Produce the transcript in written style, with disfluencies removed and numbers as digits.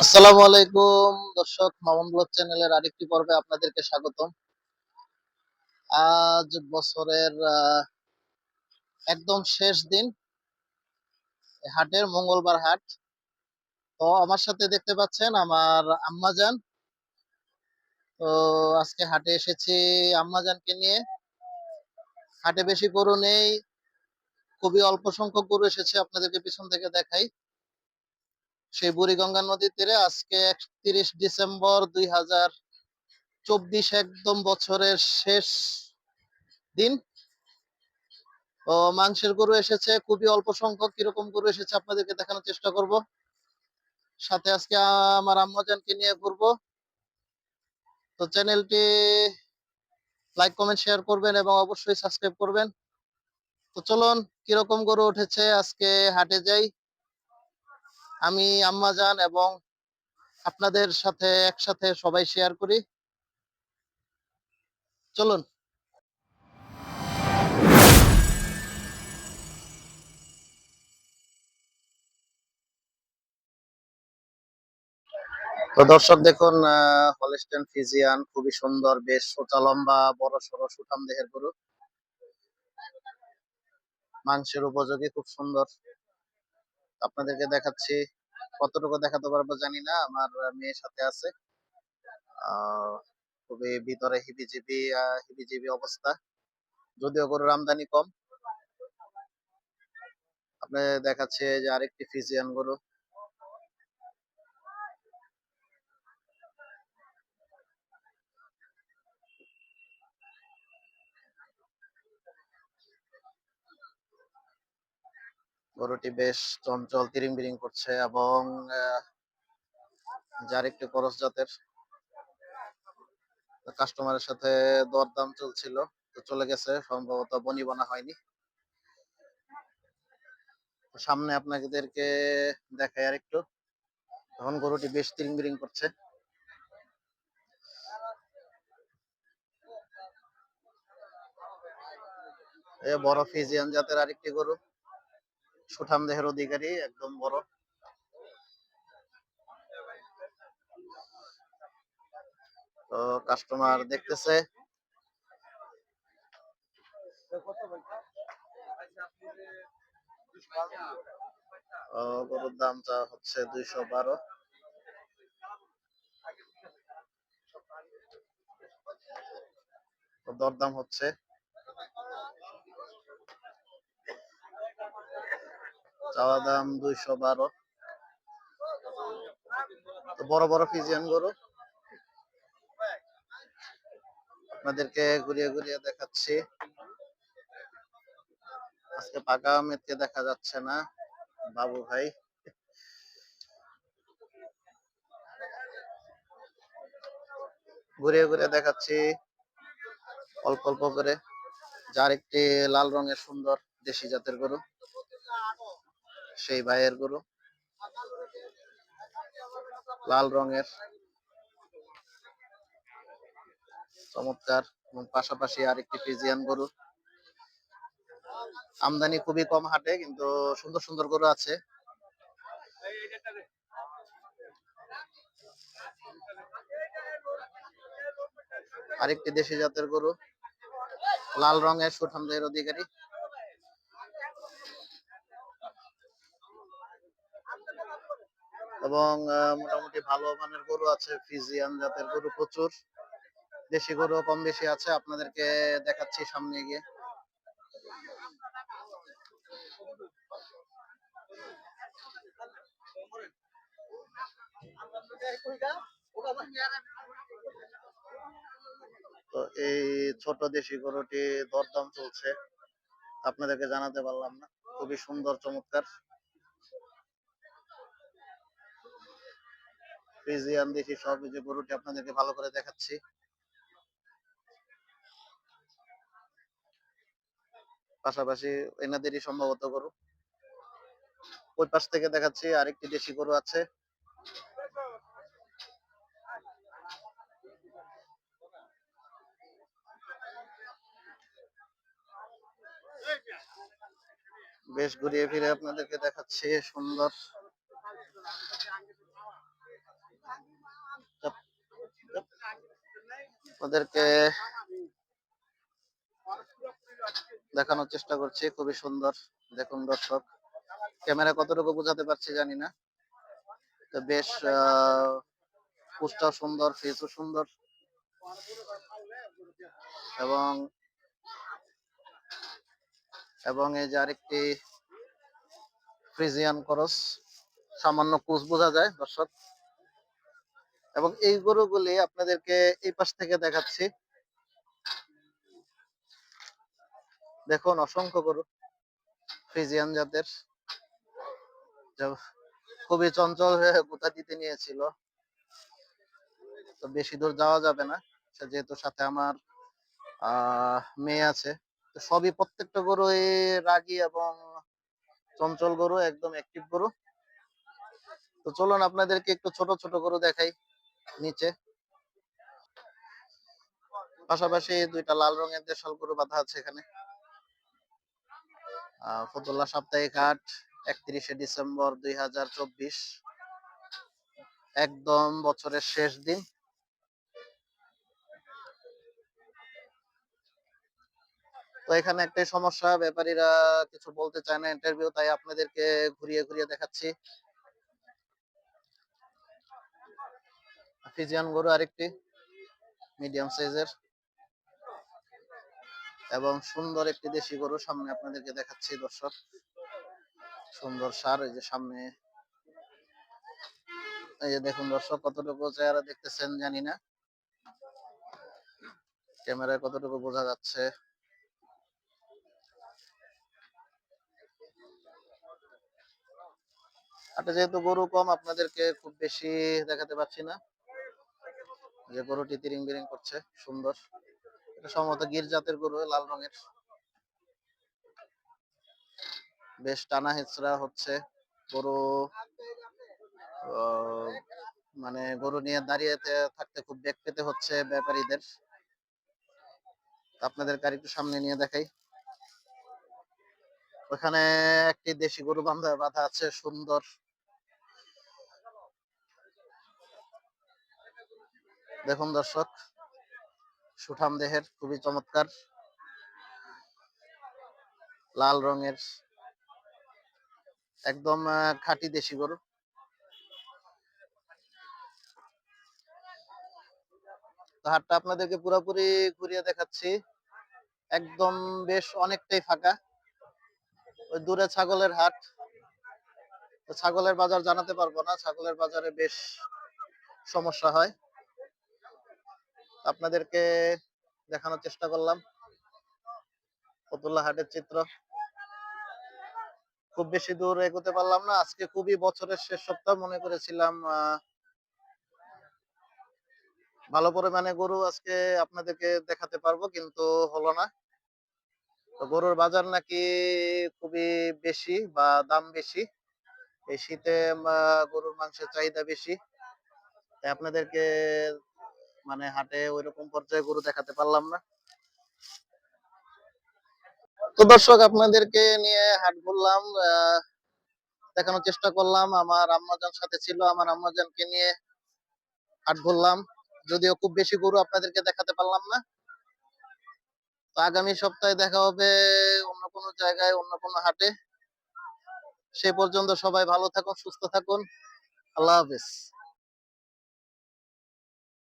আসসালামু আলাইকুম দর্শক, মামুন ব্লগ চ্যানেলের আরেকটি পর্বে আপনাদেরকে স্বাগতম। আজ বছরের একদম শেষ দিন, হাটের মঙ্গলবার হাট। তো আমার সাথে দেখতে পাচ্ছেন আমার আম্মাজান। তো আজকে হাটে এসেছি আম্মাজানকে নিয়ে। হাটে বেশি গরু নেই, খুবই অল্প সংখ্যক গরু এসেছে, আপনাদেরকে পিছন থেকে দেখাই। সেই বুড়িগঙ্গা নদীর তীরে আজকে 31 ডিসেম্বর 2024, একদম বছরের শেষ দিন। ও মাংসের গরু এসেছে খুবই অল্প সংখ্যক। কিরকম গরু এসেছে আপনাদেরকে দেখানোর চেষ্টা করব। সাথে আজকে আমার আম্মাজানকে নিয়ে ঘুরবো। তো চ্যানেলটি লাইক কমেন্ট শেয়ার করবেন এবং অবশ্যই সাবস্ক্রাইব করবেন। তো চলুন, কিরকম গরু উঠেছে আজকে হাটে যাই, আমি আম্মাজান এবং আপনাদের সাথে একসাথে সবাই শেয়ার করি। চলুন। তো দর্শক দেখুন, হলস্টেইন ফ্রিজিয়ান খুবই সুন্দর, বেশ সোচা লম্বা, বড় সড়ো সুঠাম দেহের গরু, মাংসের উপযোগী, খুব সুন্দর। আপনাদেরকে দেখাচ্ছি, কতটুকু দেখাতে পারবো জানি না, আমার মেয়ের সাথে আছে। খুবই ভিতরে হিবিজিবি হিবিজিবি অবস্থা, যদিও গরুর আমদানি কম। আপনাদের দেখাচ্ছে যে আরেকটি ফ্রিজিয়ান গরু। গরুটি বেশ চঞ্চল, তিরিং বিরিং করছে এবং যার একটি করস জাতের। কাস্টমারের সাথে দরদাম চলছিল, তো চলে গেছে, সম্ভবত বনি বনা হয়নি। সামনে আপনাদেরকে দেখাই আর একটু। এখন গরুটি বেশ তিরিং বিরিং করছে। এ বড় ফ্রিজিয়ান জাতের আরেকটি গরু, সুঠাম দেহের অধিকারী, একদম বড়। তো কাস্টমার দেখতেছে। গরুর দামটা হচ্ছে 212। দরদাম হচ্ছে। চাওয়া দাম 212। তো বড় বড় ফিজিয়ান গরু আপনাদেরকে ঘুরিয়ে ঘুরিয়ে দেখাচ্ছি। আজকে পাকা আহমেদকে দেখা যাচ্ছে না, বাবু ভাই। ঘুরিয়ে ঘুরিয়ে দেখাচ্ছি অল্প অল্প করে। যার একটি লাল রঙের সুন্দর দেশি জাতের গরু, সেই ভাইয়ের গরু, লাল রঙের, চমৎকার। এবং পাশাপাশি আরেকটি ফ্রিজিয়ান গরু। আমদানি খুবই কম হাটে, কিন্তু সুন্দর সুন্দর গরু আছে। আরেকটি দেশি জাতের গরু, লাল রঙের, সুঠাম দেহের অধিকারী। এবং মোটামুটি ভালো মানের গরু আছে, ফ্রিজিয়ান জাতের গরু প্রচুর। দেশি গরু কম বেশি আছে, আপনাদেরকে দেখাচ্ছি সামনে গিয়ে। তো এই ছোট দেশি গরুটি দরদাম চলছে, আপনাদেরকে জানাতে পারলাম না। খুবই সুন্দর, চমৎকার ফ্রিজিয়ান দেশি সব যে গরুটি আপনাদেরকে ভালো করে দেখাচ্ছি। পাশাপাশি এনাদেরই সম্ভবত গরু। ওই পাশ থেকে দেখাচ্ছি আরেকটি দেশি গরু আছে। বেশ ঘুরিয়ে ফিরে আপনাদেরকে দেখাচ্ছি, সুন্দর। ওদেরকে দেখানোর চেষ্টা করছি, খুবই সুন্দর। দেখুন দর্শক, ক্যামেরা কতটুকু বোঝাতে পারছি জানি না। তো বেশ পুষ্টাও সুন্দর, ফেসও সুন্দর, এবং এবং এই যে আরেকটি ফ্রিজিয়ান ক্রস, সামান্য কুচ বোঝা যায় দর্শক। এবং এই গরুগুলি আপনাদেরকে এই পাশ থেকে দেখাচ্ছি। দেখুন অসংখ্য গরু ফ্রিজিয়ান জাতের, খুবই চঞ্চল হয়ে গুতা দিতে নিয়েছিল। তো বেশি দূর যাওয়া যাবে না, যেহেতু সাথে আমার মেয়ে আছে। তো সবই, প্রত্যেকটা গরু রাগী এবং চঞ্চল গরু, একদম অ্যাক্টিভ গরু। তো চলুন আপনাদেরকে একটু ছোট ছোট গরু দেখাই নিচে। পাশাপাশি দুইটা লাল রঙের দেশাল গরু বাঁধা আছে এখানে। ফতুল্লা সাপ্তাহিক হাট, 31শে ডিসেম্বর 2024, একদম বছরের শেষ দিন। তো এখানে একটাই সমস্যা, ব্যাপারীরা কিছু বলতে চায় না ইন্টারভিউ, তাই আপনাদেরকে ঘুরিয়ে ঘুরিয়ে দেখাচ্ছি। ফিজিয়ান গরু আরেকটি, মিডিয়াম সাইজের এবং সুন্দর একটি দেশি গরু সামনে আপনাদেরকে দেখাচ্ছি দর্শক। সুন্দর সার, এই যে সামনে, এই যে দেখুন দর্শক, কতটুকু চেহারা দেখতেছেন জানি না, ক্যামেরায় কতটুকু বোঝা যাচ্ছে। হাটে যেহেতু গরু কম, আপনাদেরকে খুব বেশি দেখাতে পারছি না। যে গরুটি তিরিং বিরিং করছে, সুন্দর। এটা সম্ভবত গির জাতের গরু, লাল রঙের, বেশ টানা হেঁচড়া হচ্ছে গরু। মানে গরু নিয়ে দাঁড়িয়ে থাকতে খুব বেগ পেতে হচ্ছে ব্যাপারীদের। আপনাদের আরেকটু সামনে নিয়ে দেখাই। ওখানে একটি দেশি গরু বাঁধা আছে, সুন্দর। দেখুন দর্শক, সুঠাম দেহের, খুবই চমৎকার, লাল রঙের, একদম খাঁটি দেশি গরু। তো হাটটা আপনাদেরকে পুরোপুরি ঘুরিয়ে দেখাচ্ছি। একদম বেশ অনেকটাই ফাঁকা। ওই দূরে ছাগলের হাট, তো ছাগলের বাজার জানাতে পারবো না, ছাগলের বাজারে বেশ সমস্যা হয়। আপনাদেরকে দেখানোর চেষ্টা করলাম ফতুল্লা হাটের চিত্র। খুব বেশি দূর এগোতে পারলাম না, আজকে খুবই বছরের শেষ সপ্তাহ, মনে করেছিলাম ভালো পরিমাণে গরু আজকে আপনাদেরকে দেখাতে পারবো, কিন্তু হলো না। তো গরুর বাজার নাকি খুবই বেশি বা দাম বেশি, এই শীতে গরুর মাংসের চাহিদা বেশি, তাই আপনাদেরকে মানে হাটে ওইরকম পর্যায়ে গরু দেখাতে পারলাম না। তো দর্শক, আপনাদেরকে নিয়ে হাট ঘুরলাম, দেখানোর চেষ্টা করলাম। আমার আম্মাজান সাথে ছিল, আমার আম্মাজানকে নিয়ে হাট ঘুরলাম। যদিও খুব বেশি গরু আপনাদেরকে দেখাতে পারলাম না। তো আগামী সপ্তাহে দেখা হবে অন্য কোনো জায়গায়, অন্য কোনো হাটে। সে পর্যন্ত সবাই ভালো থাকুন, সুস্থ থাকুন। আল্লাহ হাফেজ।